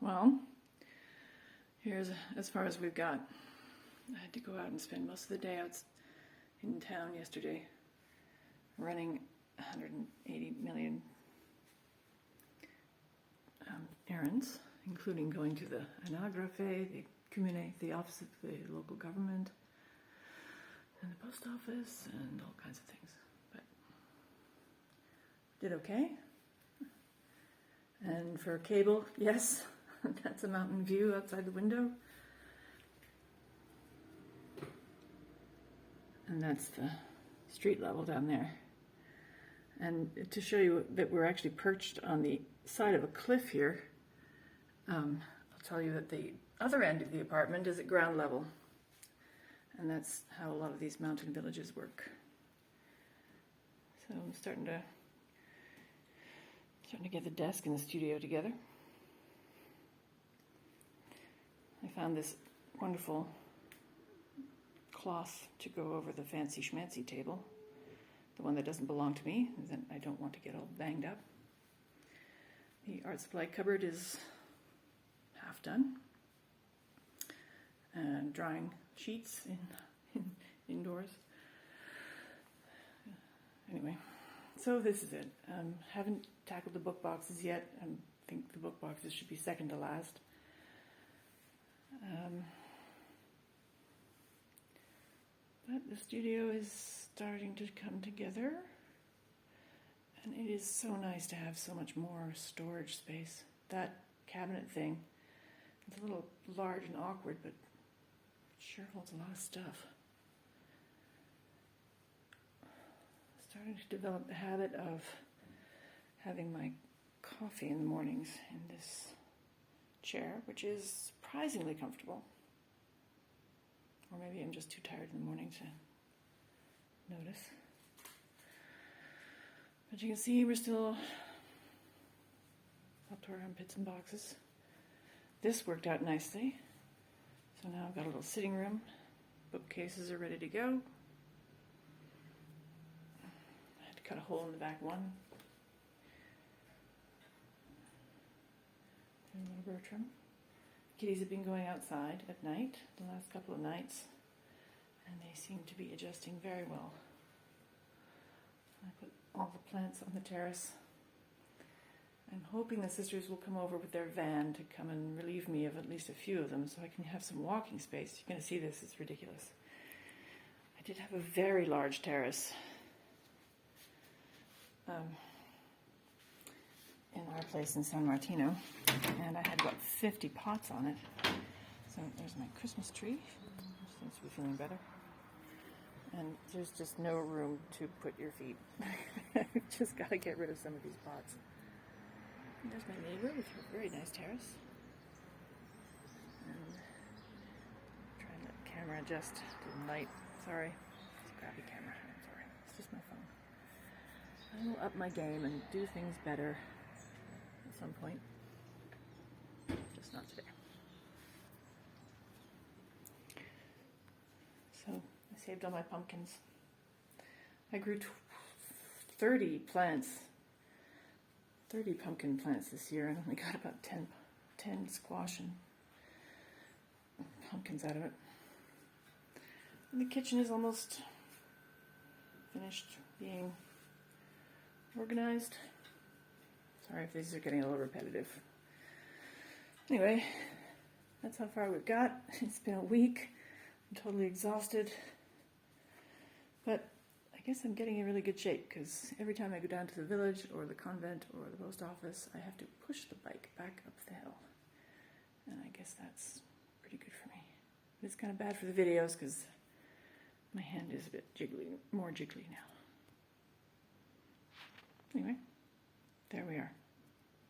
Well, here's as far as we've got. I had to go out and spend most of the day out in town yesterday running 180 million errands, including going to the Anagrafe, the Commune, the office of the local government, and the post office, and all kinds of things. But did okay. And for cable, yes, that's a mountain view outside the window. And that's the street level down there. And to show you that we're actually perched on the side of a cliff here, I'll tell you that the other end of the apartment is at ground level. And that's how a lot of these mountain villages work. So I'm starting to get the desk and the studio together. I found this wonderful cloth to go over the fancy schmancy table, the one that doesn't belong to me, that I don't want to get all banged up. The art supply cupboard is half done, and drying sheets indoors. Anyway, so this is it. Haven't tackled the book boxes yet. I think the book boxes should be second to last. But the studio is starting to come together, and it is so nice to have so much more storage space. That cabinet thing, it's a little large and awkward, but it sure holds a lot of stuff. Starting to develop the habit of having my coffee in the mornings in this chair, which is surprisingly comfortable. Or maybe I'm just too tired in the morning to notice. But you can see we're still up to our armpits and boxes. This worked out nicely. So now I've got a little sitting room. Bookcases are ready to go. I had to cut a hole in the back one. And a little Bertram. Kitties have been going outside at night the last couple of nights, and they seem to be adjusting very well. I put all the plants on the terrace. I'm hoping the sisters will come over with their van to come and relieve me of at least a few of them so I can have some walking space. You're going to see this, it's ridiculous. I did have a very large terrace in our place in San Martino, and I had about 50 pots on it. So there's my Christmas tree, which seems to be feeling better. And there's just no room to put your feet. You've just got to get rid of some of these pots. And there's my neighbor with her very nice terrace. And try and let the camera adjust to the light. Sorry, it's a crappy camera. I'm sorry, it's just my phone. I will up my game and do things better at some point. Just not today. So I saved all my pumpkins. I grew 30 plants, 30 pumpkin plants this year, and only got about 10 squash and pumpkins out of it. And the kitchen is almost finished being organized. Sorry if these are getting a little repetitive. Anyway, that's how far we've got. It's been a week. I'm totally exhausted. But I guess I'm getting in really good shape because every time I go down to the village or the convent or the post office, I have to push the bike back up the hill. And I guess that's pretty good for me. But it's kind of bad for the videos because my hand is a bit jiggly, more jiggly now. Anyway, there we are.